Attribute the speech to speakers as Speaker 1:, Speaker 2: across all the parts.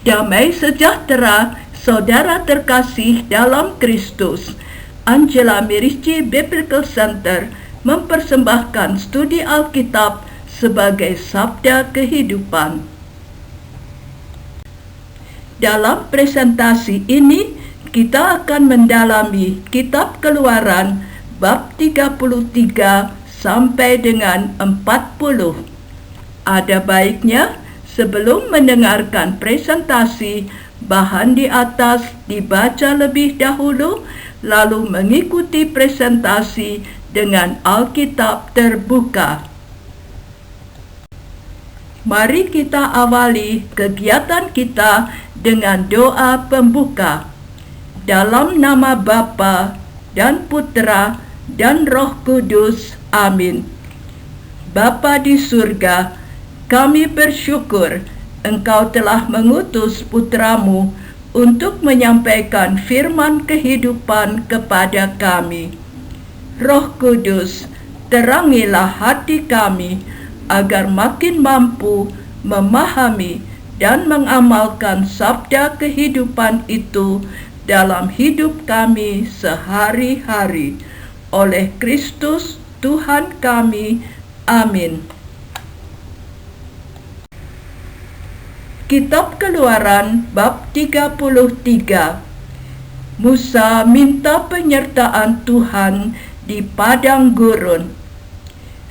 Speaker 1: Damai sejahtera, saudara terkasih dalam Kristus. Angela Merici Biblical Center mempersembahkan studi Alkitab sebagai sabda kehidupan. Dalam presentasi ini, kita akan mendalami Kitab Keluaran bab 33 sampai dengan 40. Ada baiknya sebelum mendengarkan presentasi, bahan di atas dibaca lebih dahulu, lalu mengikuti presentasi dengan Alkitab terbuka. Mari kita awali kegiatan kita dengan doa pembuka. Dalam nama Bapa dan Putra dan Roh Kudus. Amin. Bapa di surga, kami bersyukur Engkau telah mengutus Putramu untuk menyampaikan firman kehidupan kepada kami. Roh Kudus, terangilah hati kami agar makin mampu memahami dan mengamalkan sabda kehidupan itu dalam hidup kami sehari-hari. Oleh Kristus Tuhan kami. Amin. Kitab Keluaran bab 33. Musa minta penyertaan Tuhan di padang gurun.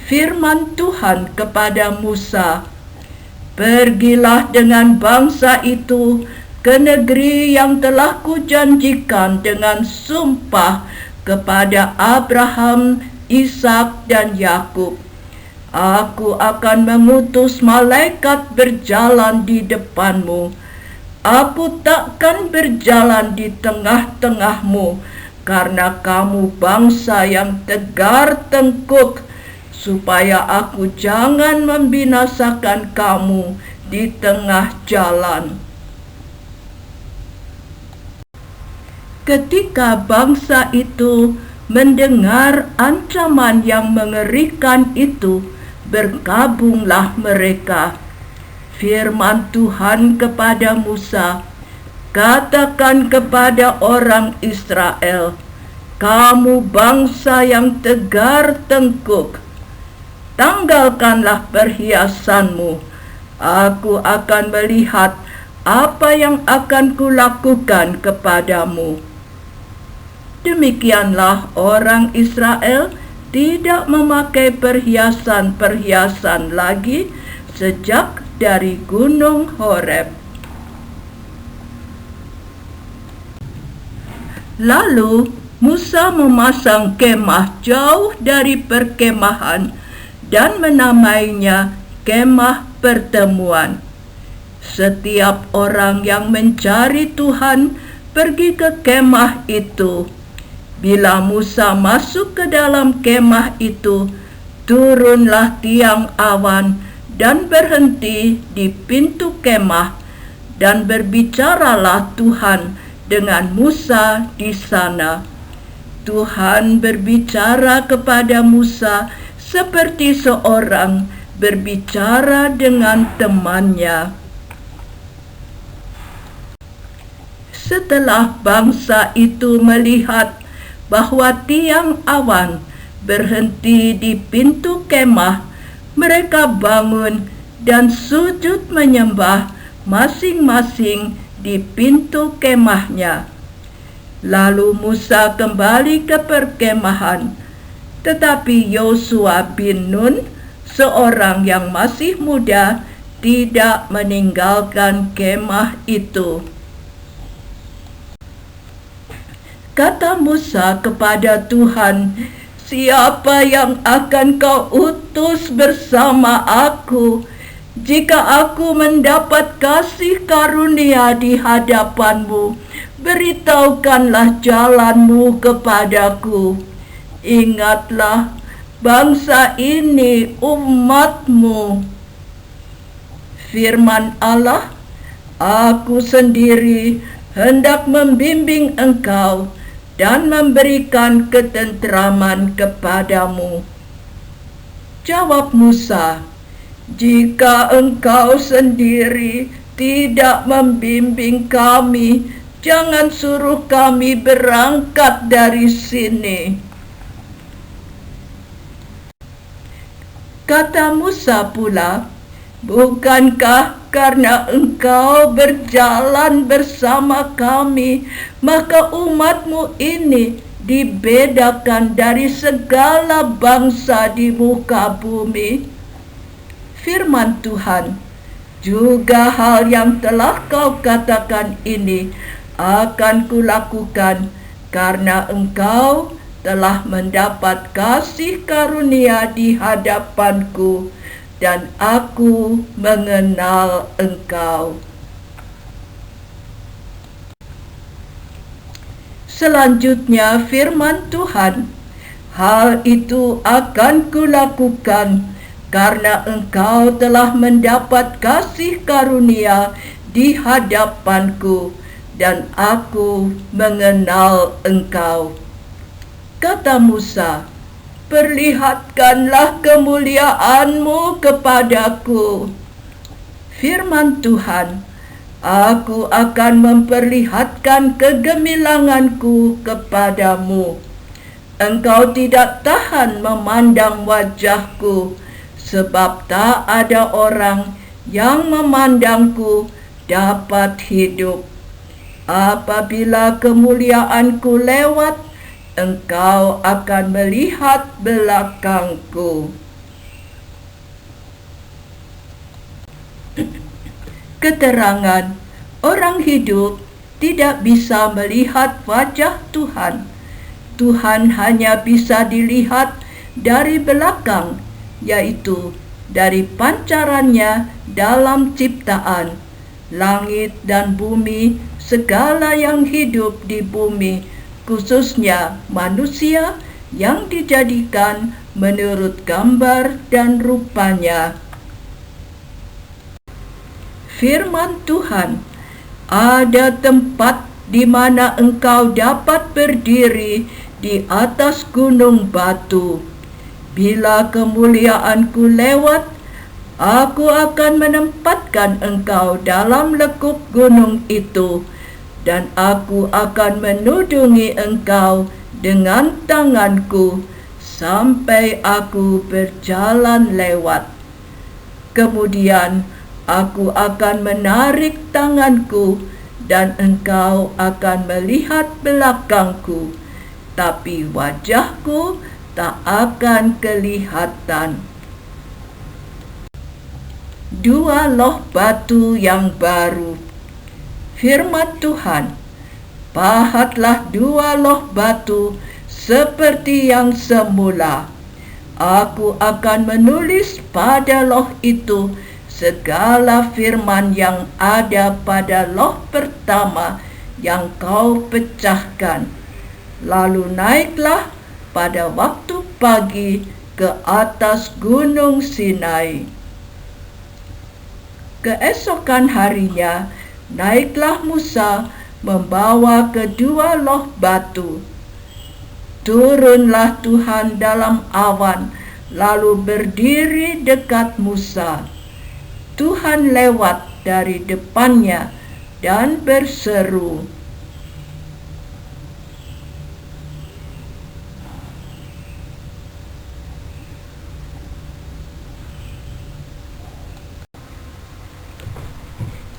Speaker 1: Firman Tuhan kepada Musa, "Pergilah dengan bangsa itu ke negeri yang telah kujanjikan dengan sumpah kepada Abraham, Ishak, dan Yakub. Aku akan mengutus malaikat berjalan di depanmu. Aku takkan berjalan di tengah-tengahmu, karena kamu bangsa yang tegar tengkuk, supaya aku jangan membinasakan kamu di tengah jalan." Ketika bangsa itu mendengar ancaman yang mengerikan itu, berkabunglah mereka. Firman Tuhan kepada Musa, "Katakan kepada orang Israel, kamu bangsa yang tegar tengkuk, tanggalkanlah perhiasanmu. Aku akan melihat apa yang akan kulakukan kepadamu." Demikianlah orang Israel tidak memakai perhiasan-perhiasan lagi sejak dari Gunung Horeb. Lalu Musa memasang kemah jauh dari perkemahan dan menamainya Kemah Pertemuan. Setiap orang yang mencari Tuhan pergi ke kemah itu. Bila Musa masuk ke dalam kemah itu, turunlah tiang awan dan berhenti di pintu kemah, dan berbicaralah Tuhan dengan Musa di sana. Tuhan berbicara kepada Musa seperti seorang berbicara dengan temannya. Setelah bangsa itu melihat bahwa tiang awan berhenti di pintu kemah, mereka bangun dan sujud menyembah masing-masing di pintu kemahnya. Lalu Musa kembali ke perkemahan, tetapi Yosua bin Nun, seorang yang masih muda, tidak meninggalkan kemah itu. Kata Musa kepada Tuhan, "Siapa yang akan kau utus bersama aku? Jika aku mendapat kasih karunia di hadapanmu, beritahukanlah jalanmu kepadaku. Ingatlah, bangsa ini umatmu." Firman Allah, "Aku sendiri hendak membimbing engkau dan memberikan ketentraman kepadamu." Jawab Musa, "Jika engkau sendiri tidak membimbing kami. Jangan suruh kami berangkat dari sini." Kata Musa pula, "Bukankah karena engkau berjalan bersama kami, maka umatmu ini dibedakan dari segala bangsa di muka bumi?" Firman Tuhan, "Juga hal yang telah kau katakan ini akan kulakukan, karena engkau telah mendapat kasih karunia di hadapanku, dan aku mengenal engkau." Selanjutnya firman Tuhan, "Hal itu akan kulakukan karena engkau telah mendapat kasih karunia di hadapanku, dan aku mengenal engkau." Kata Musa, "Perlihatkanlah kemuliaanmu kepadaku." Firman Tuhan, "Aku akan memperlihatkan kegemilanganku kepadamu. Engkau tidak tahan memandang wajahku, sebab tak ada orang yang memandangku dapat hidup. Apabila kemuliaanku lewat, engkau akan melihat belakangku." Keterangan, orang hidup tidak bisa melihat wajah Tuhan. Tuhan hanya bisa dilihat dari belakang, yaitu dari pancarannya dalam ciptaan, langit dan bumi, segala yang hidup di bumi, khususnya manusia yang dijadikan menurut gambar dan rupanya. Firman Tuhan, "Ada tempat di mana engkau dapat berdiri di atas gunung batu. Bila kemuliaanku lewat, aku akan menempatkan engkau dalam lekuk gunung itu, dan aku akan menudungi engkau dengan tanganku sampai aku berjalan lewat. Kemudian aku akan menarik tanganku, dan engkau akan melihat belakangku, tapi wajahku tak akan kelihatan." Dua loh batu yang baru. Firman Tuhan, "Pahatlah dua loh batu seperti yang semula. Aku akan menulis pada loh itu segala firman yang ada pada loh pertama yang kau pecahkan." Lalu naiklah pada waktu pagi ke atas gunung Sinai. Keesokan harinya, naiklah Musa membawa kedua loh batu. Turunlah Tuhan dalam awan, lalu berdiri dekat Musa. Tuhan lewat dari depannya dan berseru,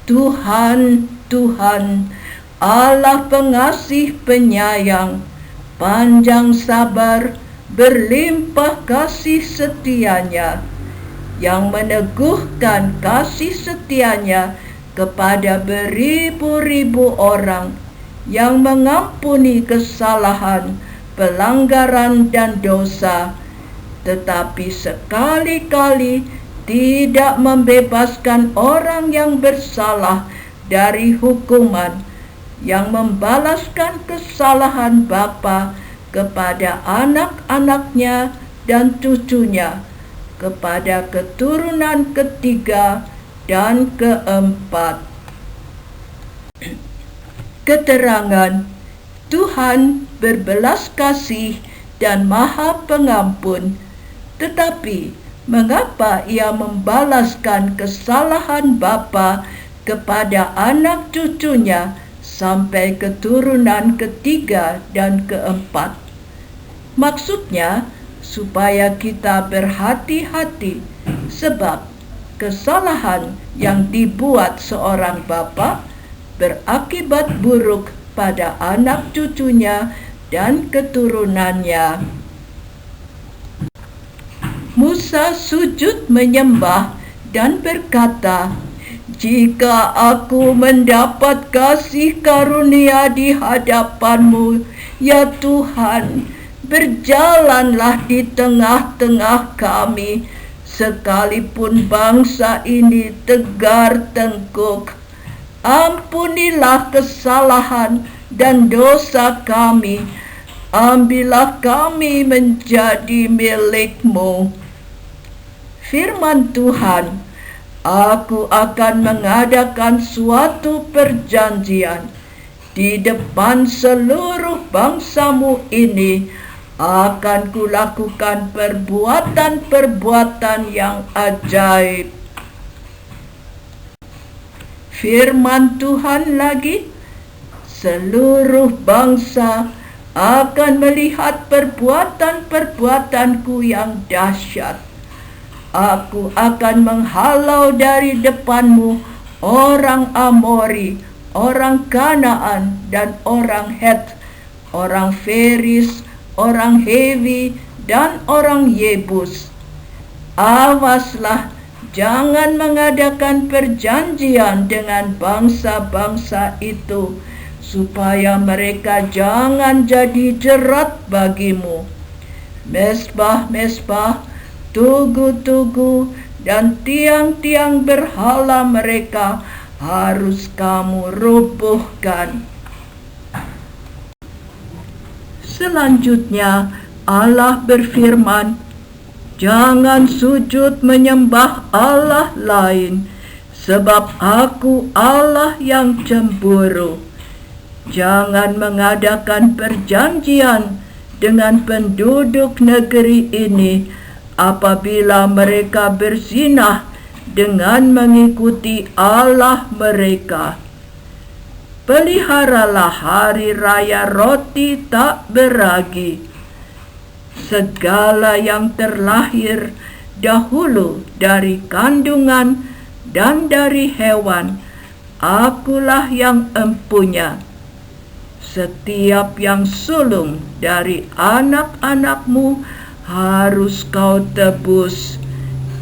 Speaker 1: "Tuhan, Tuhan, Allah pengasih penyayang, panjang sabar, berlimpah kasih setianya, yang meneguhkan kasih setianya kepada beribu-ribu orang, yang mengampuni kesalahan, pelanggaran dan dosa, tetapi sekali-kali tidak membebaskan orang yang bersalah dari hukuman, yang membalaskan kesalahan bapa kepada anak-anaknya dan cucunya, kepada keturunan ketiga dan keempat." Keterangan, Tuhan berbelas kasih dan maha pengampun, tetapi mengapa Ia membalaskan kesalahan bapa kepada anak cucunya sampai keturunan ketiga dan keempat. Maksudnya, supaya kita berhati-hati, sebab kesalahan yang dibuat seorang bapa berakibat buruk pada anak cucunya dan keturunannya. Musa sujud menyembah dan berkata, "Jika aku mendapat kasih karunia di hadapan-Mu, ya Tuhan, berjalanlah di tengah-tengah kami, sekalipun bangsa ini tegar tengkuk. Ampunilah kesalahan dan dosa kami, ambillah kami menjadi milik-Mu." Firman Tuhan, "Aku akan mengadakan suatu perjanjian di depan seluruh bangsa-Mu ini. Akan kulakukan perbuatan-perbuatan yang ajaib." Firman Tuhan lagi, "Seluruh bangsa akan melihat perbuatan-perbuatanku yang dahsyat. Aku akan menghalau dari depan-Mu orang Amori, orang Kanaan, dan orang Het, orang Feris, orang Hewi, dan orang Yebus. Awaslah, jangan mengadakan perjanjian dengan bangsa-bangsa itu, supaya mereka jangan jadi jerat bagimu. Mesbah-mesbah, tugu-tugu, dan tiang-tiang berhala mereka harus kamu rubuhkan." Selanjutnya Allah berfirman, "Jangan sujud menyembah Allah lain, sebab Aku Allah yang cemburu. Jangan mengadakan perjanjian dengan penduduk negeri ini apabila mereka berzinah dengan mengikuti Allah mereka. Peliharalah hari raya roti tak beragi. Segala yang terlahir dahulu dari kandungan dan dari hewan, Akulah yang empunya. Setiap yang sulung dari anak-anak-Mu harus kau tebus.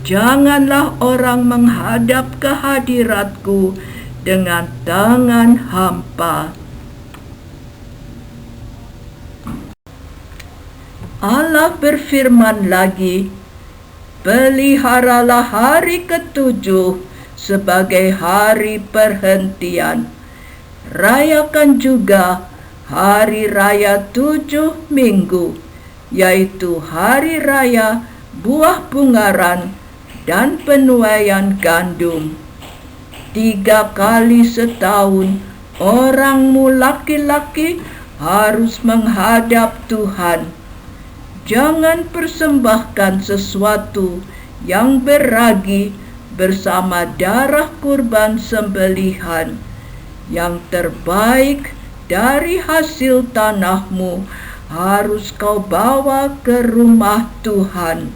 Speaker 1: Janganlah orang menghadap ke hadirat-Ku dengan tangan hampa." Allah berfirman lagi, "Peliharalah hari ketujuh sebagai hari perhentian. Rayakan juga hari raya 7 minggu, yaitu hari raya buah bungaran dan penuaian gandum. 3 kali setahun orangmu laki-laki harus menghadap Tuhan. Jangan persembahkan sesuatu yang beragi bersama darah kurban sembelihan. Yang terbaik dari hasil tanahmu harus kau bawa ke rumah Tuhan."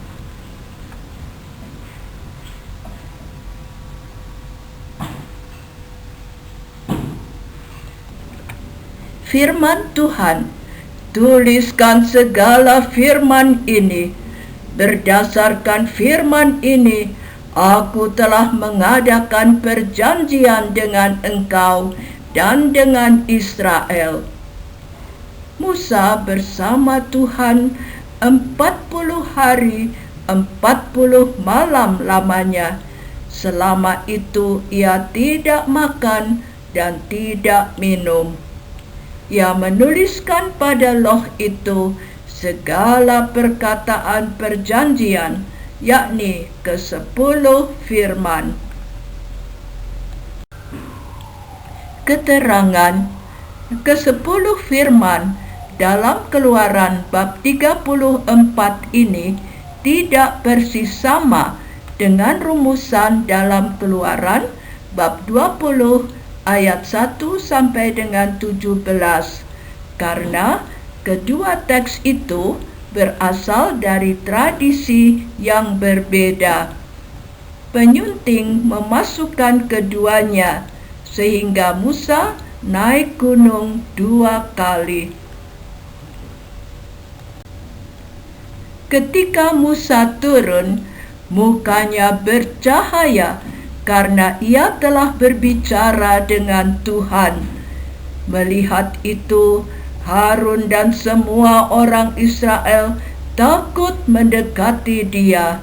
Speaker 1: Firman Tuhan, "Tuliskan segala firman ini. Berdasarkan firman ini, Aku telah mengadakan perjanjian dengan engkau dan dengan Israel." Musa bersama Tuhan 40 hari 40 malam lamanya. Selama itu ia tidak makan dan tidak minum. Ia menuliskan pada loh itu segala perkataan perjanjian, yakni ke-10 firman. Keterangan ke-10 firman dalam Keluaran bab 34 ini tidak persis sama dengan rumusan dalam Keluaran bab 20 ayat 1 sampai dengan 17. Karena kedua teks itu berasal dari tradisi yang berbeda. Penyunting memasukkan keduanya sehingga Musa naik gunung 2 kali. Ketika Musa turun, mukanya bercahaya karena ia telah berbicara dengan Tuhan. Melihat itu, Harun dan semua orang Israel takut mendekati dia.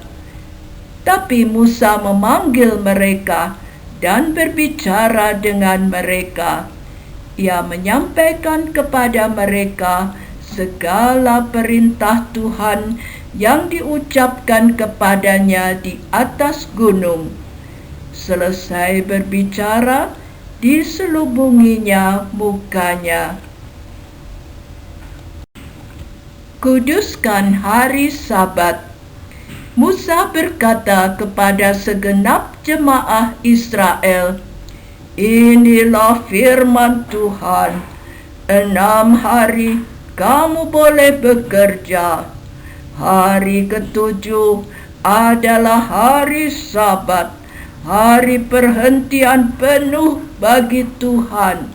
Speaker 1: Tapi Musa memanggil mereka dan berbicara dengan mereka. Ia menyampaikan kepada mereka segala perintah Tuhan yang diucapkan kepadanya di atas gunung. Selesai berbicara, diselubunginya mukanya. Kuduskan hari Sabat. Musa berkata kepada segenap jemaah Israel, "Inilah firman Tuhan, 6 hari kamu boleh bekerja. Hari ke-7 adalah hari Sabat, hari perhentian penuh bagi Tuhan.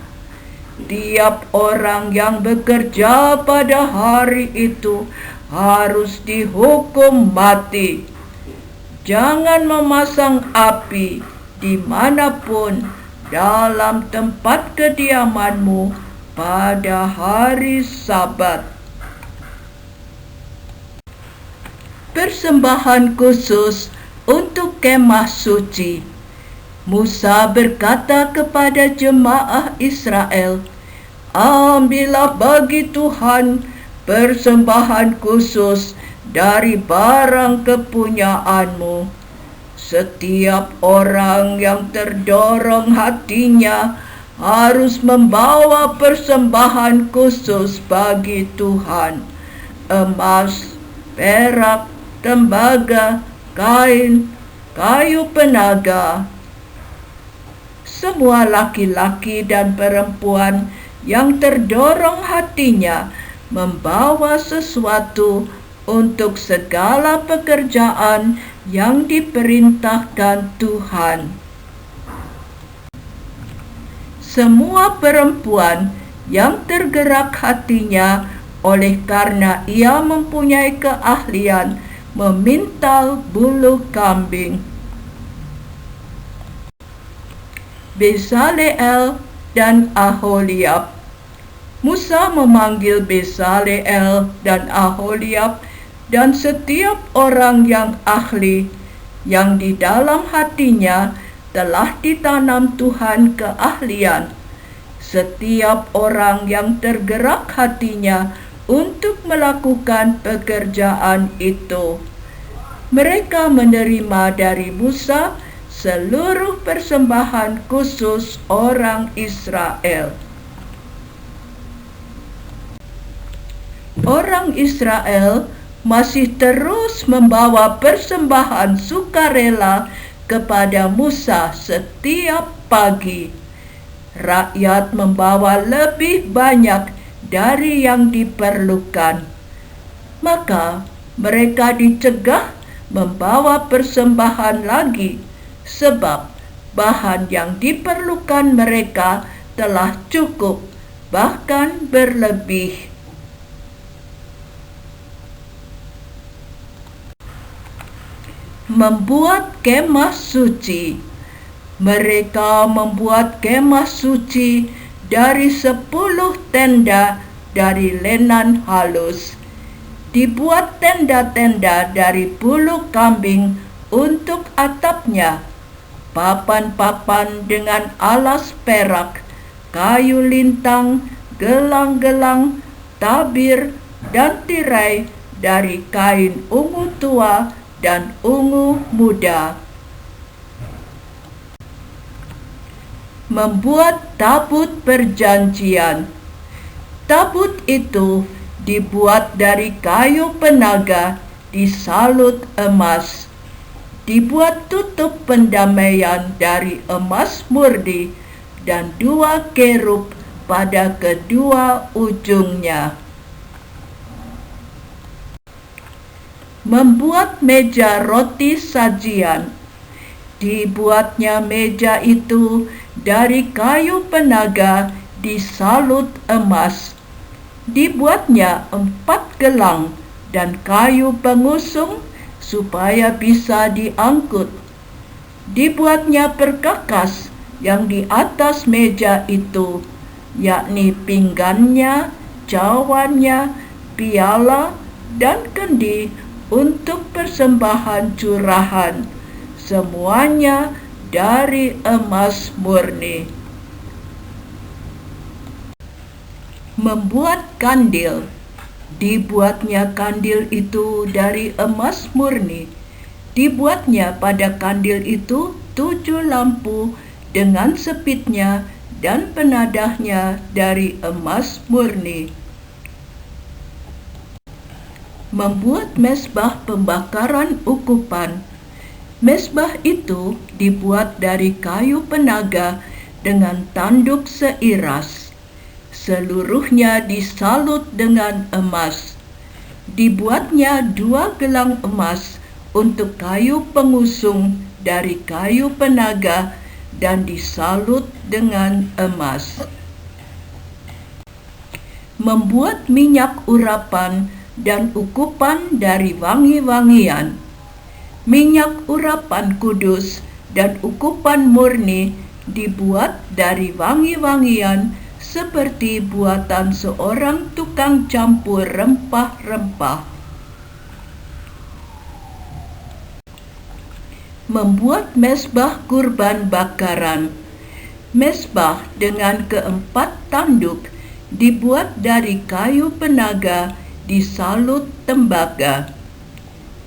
Speaker 1: Tiap orang yang bekerja pada hari itu harus dihukum mati. Jangan memasang api dimanapun dalam tempat kediamanmu pada hari Sabat." Persembahan khusus untuk kemah suci. Musa berkata kepada jemaah Israel, "Ambillah bagi Tuhan persembahan khusus dari barang kepunyaanmu. Setiap orang yang terdorong hatinya harus membawa persembahan khusus bagi Tuhan: emas, perak, tembaga, kain, kayu penaga." Semua laki-laki dan perempuan yang terdorong hatinya membawa sesuatu untuk segala pekerjaan yang diperintahkan Tuhan. Semua perempuan yang tergerak hatinya oleh karena ia mempunyai keahlian memintal bulu kambing. Bezaleel dan Aholiab. Musa memanggil Bezaleel dan Aholiab dan setiap orang yang ahli yang di dalam hatinya telah ditanam Tuhan keahlian. Setiap orang yang tergerak hatinya untuk melakukan pekerjaan itu. Mereka menerima dari Musa seluruh persembahan khusus orang Israel. Orang Israel masih terus membawa persembahan sukarela kepada Musa setiap pagi. Rakyat membawa lebih banyak dari yang diperlukan. Maka mereka dicegah membawa persembahan lagi, sebab bahan yang diperlukan mereka telah cukup, bahkan berlebih. Membuat kemah suci. Mereka membuat kemah suci dari 10 tenda dari lenan halus. Dibuat tenda-tenda dari bulu kambing untuk atapnya. Papan-papan dengan alas perak, kayu lintang, gelang-gelang, tabir, dan tirai dari kain ungu tua dan ungu muda. Membuat tabut perjanjian. Tabut itu dibuat dari kayu penaga disalut emas. Dibuat tutup pendamaian dari emas murni dan 2 kerub pada kedua ujungnya. Membuat meja roti sajian. Dibuatnya meja itu dari kayu penaga disalut emas. Dibuatnya 4 gelang dan kayu pengusung supaya bisa diangkut. Dibuatnya perkakas yang di atas meja itu, yakni pinggannya, cawannya, piala, dan kendi untuk persembahan curahan, semuanya dari emas murni. Membuat kandil. Dibuatnya kandil itu dari emas murni. Dibuatnya pada kandil itu 7 lampu dengan sepitnya dan penadahnya dari emas murni. Membuat mezbah pembakaran ukupan. Mezbah itu dibuat dari kayu penaga dengan tanduk seiras. Seluruhnya disalut dengan emas. Dibuatnya 2 gelang emas untuk kayu pengusung dari kayu penaga dan disalut dengan emas. Membuat minyak urapan dan ukupan dari wangi-wangian. Minyak urapan kudus dan ukupan murni dibuat dari wangi-wangian seperti buatan seorang tukang campur rempah-rempah. Membuat mezbah kurban bakaran. Mezbah dengan 4 tanduk dibuat dari kayu penaga disalut tembaga.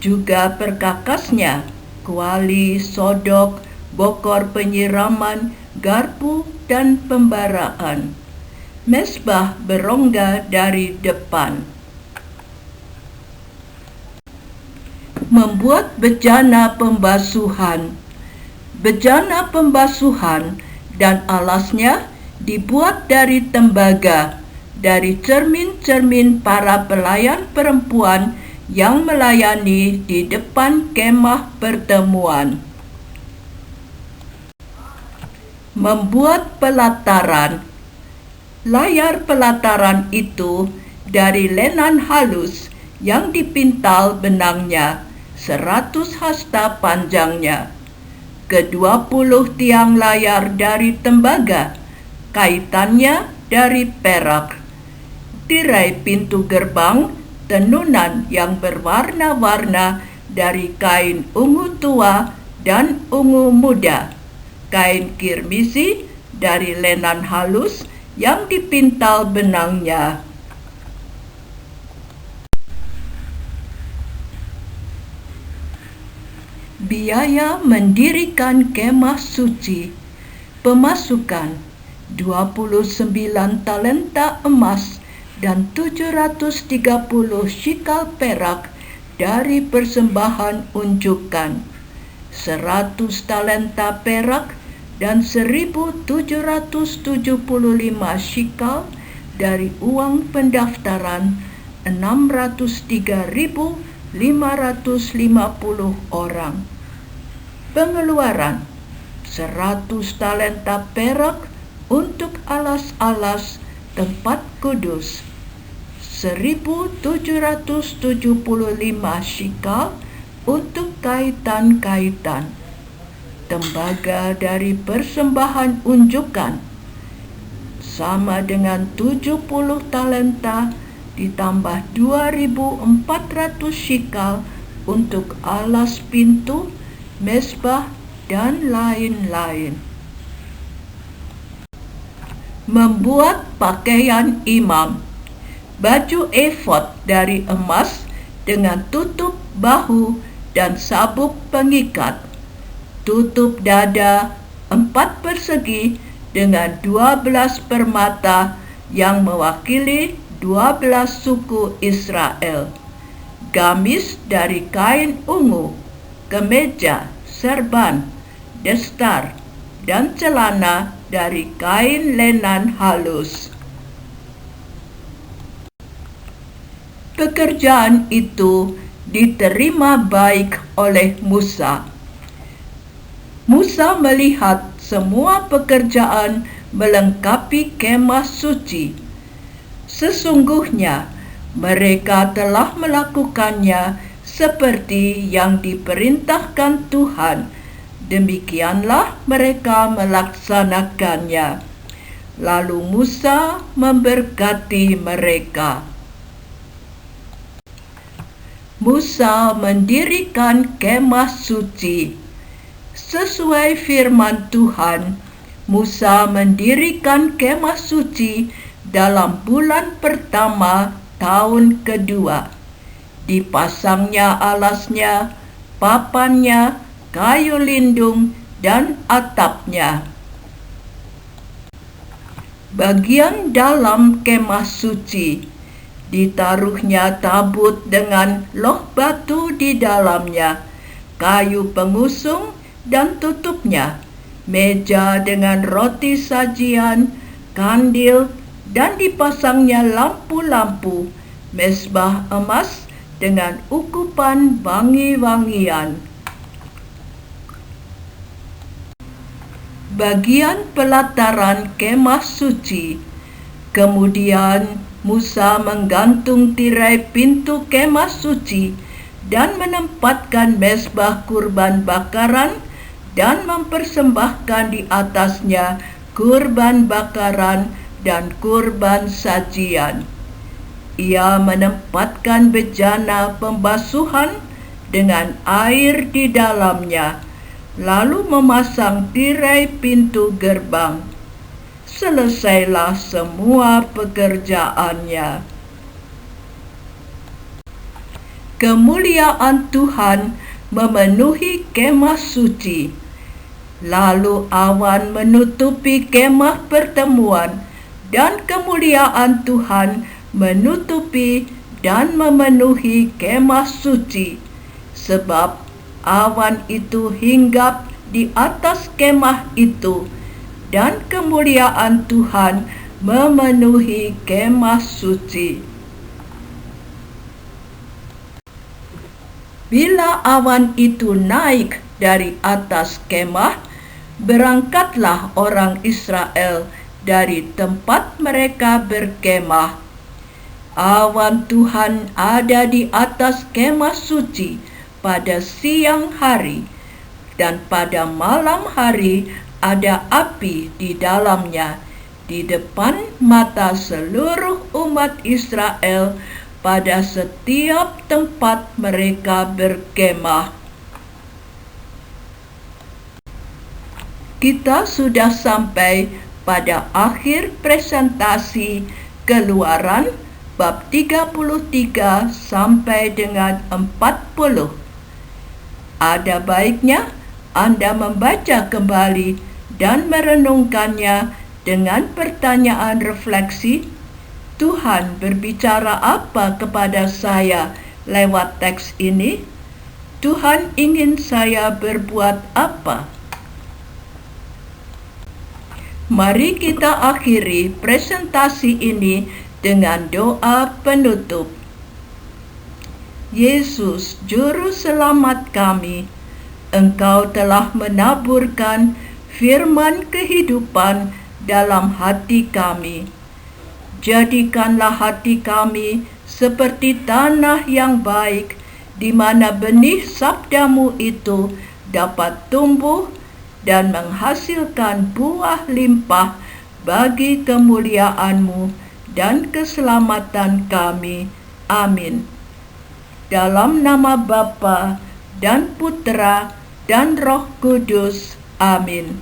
Speaker 1: Juga perkakasnya, kuali, sodok, bokor penyiraman, garpu, dan pembaraan. Mezbah berongga dari depan. Membuat bejana pembasuhan. Bejana pembasuhan dan alasnya dibuat dari tembaga, dari cermin-cermin para pelayan perempuan yang melayani di depan kemah pertemuan. Membuat pelataran. Layar pelataran itu dari lenan halus yang dipintal benangnya, 100 hasta panjangnya. Ke-20 tiang layar dari tembaga, kaitannya dari perak. Tirai pintu gerbang, tenunan yang berwarna-warna dari kain ungu tua dan ungu muda. Kain kirmisi dari lenan halus yang dipintal benangnya. Biaya mendirikan kemah suci. Pemasukan 29 talenta emas dan 730 shikal perak dari persembahan unjukan, 100 talenta perak dan 1.775 shikal dari uang pendaftaran 603.550 orang. Pengeluaran 100 talenta perak untuk alas-alas tempat kudus, 1.775 shikal untuk kaitan-kaitan. Tembaga dari persembahan unjukan sama dengan 70 talenta ditambah 2.400 shikal untuk alas pintu, mezbah, dan lain-lain. Membuat pakaian imam. Baju efod dari emas dengan tutup bahu dan sabuk pengikat. Tutup dada 4 persegi dengan 12 permata yang mewakili 12 suku Israel. Gamis dari kain ungu. kemeja, serban, destar, dan celana dari kain lenan halus. Pekerjaan itu diterima baik oleh Musa. Musa melihat semua pekerjaan melengkapi kemah suci. Sesungguhnya mereka telah melakukannya seperti yang diperintahkan Tuhan. Demikianlah mereka melaksanakannya. Lalu Musa memberkati mereka. Musa mendirikan kemah suci. Sesuai firman Tuhan, Musa mendirikan kemah suci dalam bulan pertama tahun kedua. Dipasangnya alasnya, papannya, kayu lindung, dan atapnya. Bagian dalam kemah suci ditaruhnya tabut dengan loh batu di dalamnya, kayu pengusung dan tutupnya, meja dengan roti sajian, kandil, dan dipasangnya lampu-lampu, mezbah emas dengan ukupan wangi-wangian. Bagian pelataran kemah suci. Kemudian Musa menggantung tirai pintu kemah suci dan menempatkan mezbah kurban bakaran dan mempersembahkan di atasnya kurban bakaran dan kurban sajian. Ia menempatkan bejana pembasuhan dengan air di dalamnya, lalu memasang tirai pintu gerbang. Selesailah semua pekerjaannya. Kemuliaan Tuhan memenuhi kemah suci. Lalu awan menutupi kemah pertemuan, dan kemuliaan Tuhan menutupi dan memenuhi kemah suci, sebab awan itu hinggap di atas kemah itu, dan kemuliaan Tuhan memenuhi kemah suci. Bila awan itu naik dari atas kemah, berangkatlah orang Israel dari tempat mereka berkemah. Awan Tuhan ada di atas kemah suci pada siang hari, dan pada malam hari ada api di dalamnya, di depan mata seluruh umat Israel pada setiap tempat mereka berkemah. Kita sudah sampai pada akhir presentasi Keluaran bab 33 sampai dengan 40. Ada baiknya Anda membaca kembali dan merenungkannya dengan pertanyaan refleksi, Tuhan berbicara apa kepada saya lewat teks ini? Tuhan ingin saya berbuat apa? Mari kita akhiri presentasi ini dengan doa penutup. Yesus, Juru Selamat kami, Engkau telah menaburkan firman kehidupan dalam hati kami. Jadikanlah hati kami seperti tanah yang baik, di mana benih sabdamu itu dapat tumbuh dan menghasilkan buah limpah bagi kemuliaan-Mu dan keselamatan kami. Amin. Dalam nama Bapa dan Putra dan Roh Kudus. Amin.